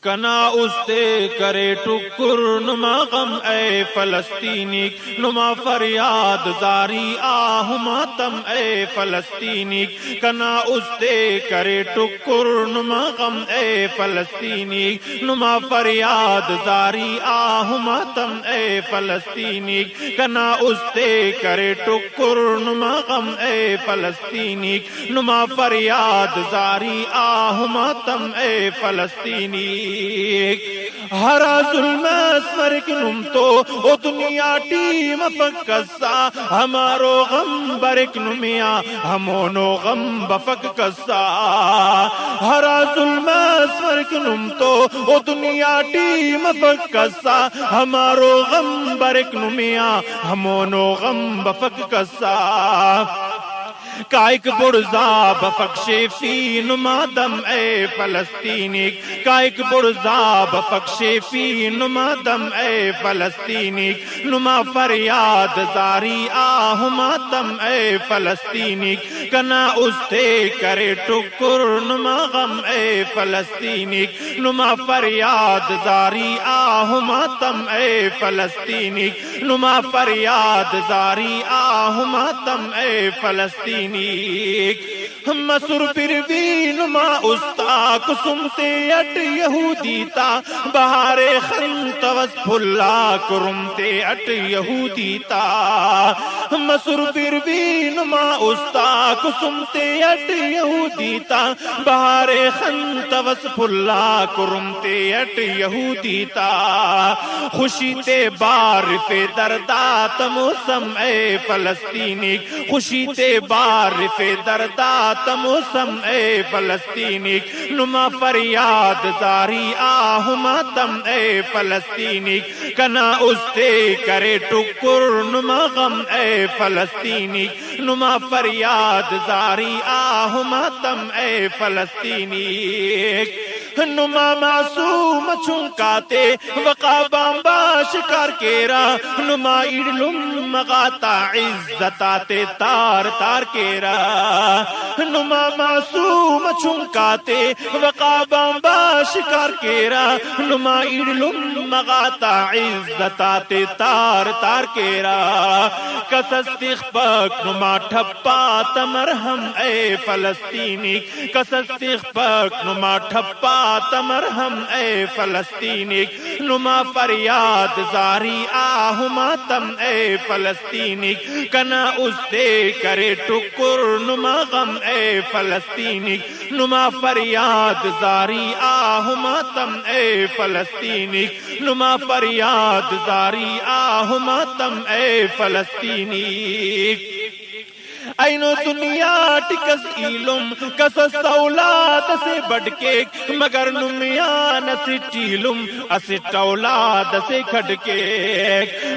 کنا استے کرے ٹکر نما غم اے فلسطینی نما فریاد زاری آہ ماتم اے فلسطینی کنا استے کرے ٹکر نما غم اے فلسطینی نما فریاد زاری آہ ماتم اے فلسطینی کنا استے کرے ٹکر نما غم اے فلسطینی نما فریاد زاری آہ ماتم اے فلسطینی ہرا ظلم اسمرک نم تو او دنیا ٹیم فکسا ہمارو غم برک نمیا ہمونو غم بفک کسا ہرا ظلم اسمرک نم تو او دنیا ٹیم فکسا ہمارو غم برک نمیا ہمونو غم بفک کسا کائک برزا بفقشے فی نما دم اے فلسطینی کائک برزا بفقشے فی نما دم اے فلسطینی نما فریاد زاری آہ ماتم اے فلسطینی کنا استے کرے ٹکر نما غم اے فلسطینی نما فریاد زاری آہ ماتم اے فلسطینی نما فریاد زاری آہ ماتم اے فلسطینی مسر پروی نما استا کسم سے اٹ یہودی تا بہار خنت وس پھلا کرم تے اٹ یہودی تا مسر پروی نما استا کسم سے اٹ یہودی تا بہار خنت وس پھلا کرم تے اٹ یہودی تا خوشی تے بارف دردات موسم اے فلسطینی خوشی تے بارف دردات موسم اے فلسطینی نما فریاد زاری آہ ماتم اے فلسطینی کنا استے کرے ٹکر نما غم اے فلسطینی نما فریاد زاری آہ ماتم اے فلسطینی نما معصوم چھنکاتے وقا بامبا شکار کیرا نما ایڈلم مغاتا عزتاتے تار تار کیرا نما معصوم چھنکاتے وقا بامبا شکار کیرا نما ایڈلم مغاتا عزتاتے تار تار کیرا کسست اخبک نما ٹھپا تمرہم اے فلسطینی کسست اخبک نما ٹھپا تمرہم اے فلسطینی نما فریاد زاری آہ ماتم اے فلسطینی کنا استے کرے ٹکر نما غم اے فلسطینی نما فریاد زاری آہ ماتم اے فلسطینی نما فریاد زاری آہ ماتم اے فلسطینی اینو دنیا ٹکس ایلم کسس اولاد سے بڑھ کے مگر نمیان سے چیلم اسٹ اولاد سے کھڑ کے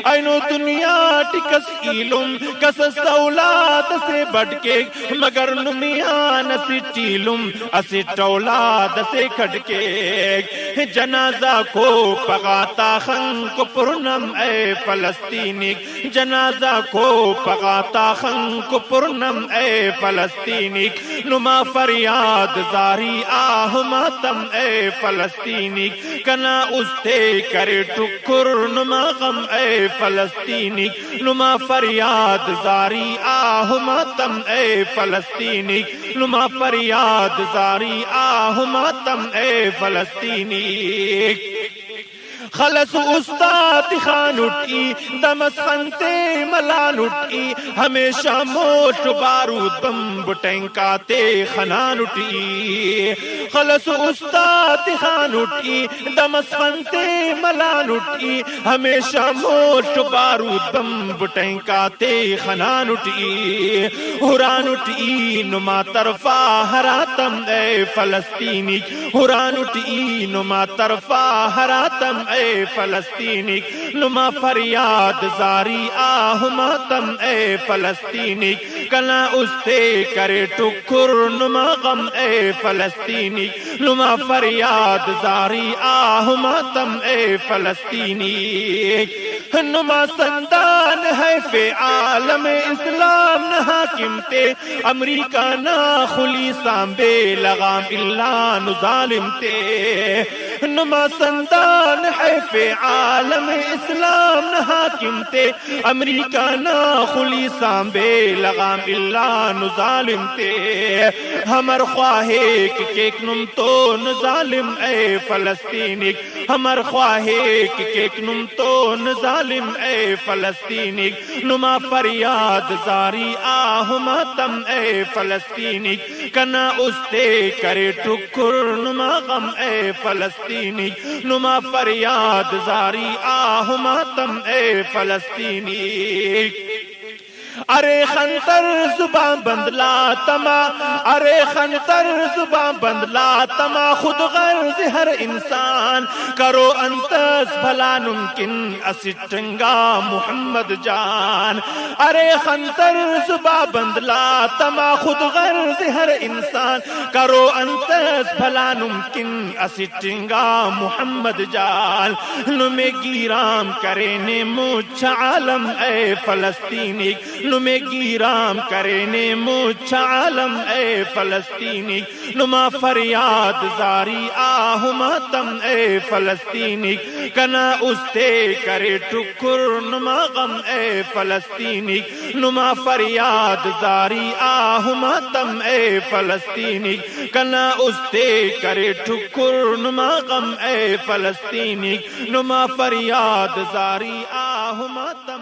اینو دنیا ٹکس ایلم کسس اولاد سے بڑھ کے مگر نمیان سے چیلم اسٹ اولاد سے کھڑ کے جنازہ کو پگاتا خنک پرنم اے فلسطینی جنازہ کو پگاتا خنک پرنم اے فلسطینی نما فریاد زاری آہ ماتم اے فلسطینی کنا استے کرے ٹکر نما غم اے فلسطینی نما فریاد زاری آہ ماتم اے فلسطینی نما فریاد زاری آہ ماتم اے فلسطینی خلص استاد خان اٹھی دمس خنتے ملان اٹھی ہمیشہ موٹ بارود بم ٹینکاتے خنان اٹھی خلص استاد خان اٹھی دمس خنتے ملان اٹھی ہمیشہ موٹ بارود بم ٹینکاتے خنان اٹھی حران اٹھی نما طرفا ہراتم اے فلسطینی حران اٹھی نما طرفا ہراتم اے فلسطینی نما فریاد زاری آہ ماتم اے فلسطینی کنا استے کرے ٹکر نما غم اے فلسطینی نما فریاد زاری آہ ماتم اے فلسطینی نما سندان ہے فی عالم اسلام نہ حاکم تے امریکہ نہ خلی سامبے لغام اللہ ظالم تے نما سندان حیف عالم اسلام نہ حاکم تے امریکہ نہ خلی سامبے لغام اللہ نو ظالم تے ہمر خواہے کہ کیک نم تو نو ظالم اے فلسطینی ہمر خواہے کہ کیک نم تو نو ظالم اے فلسطینی نما فریاد زاری آہ ماتم اے فلسطینی کنا استے کرے ٹکر نما غم اے فلسطینی نما فریاد زاری آہ ماتم اے فلسطینی ارے خنتر زبان بند لا تما ارے خنتر زبان بند لا تما خود غرض ہر انسان کرو انتس بھلا ممکن اسٹنگا محمد جان ارے خنتر زبان بند لا تما خود غرض ہر انسان کرو انتس بھلا ممکن اسٹنگا محمد جان نمے گیرام کرنے مجھ عالم اے فلسطینی نمے گیرام کرنے مجھ عالم اے فلسطینی نما فریاد زاری آہ ماتم اے فلسطینی کنا استے کرے ٹکر نما غم اے فلسطینی نما فریاد زاری آہ ماتم اے فلسطینی کنا استے کرے ٹکر نما غم اے فلسطینی نما فریاد زاری آہ ماتم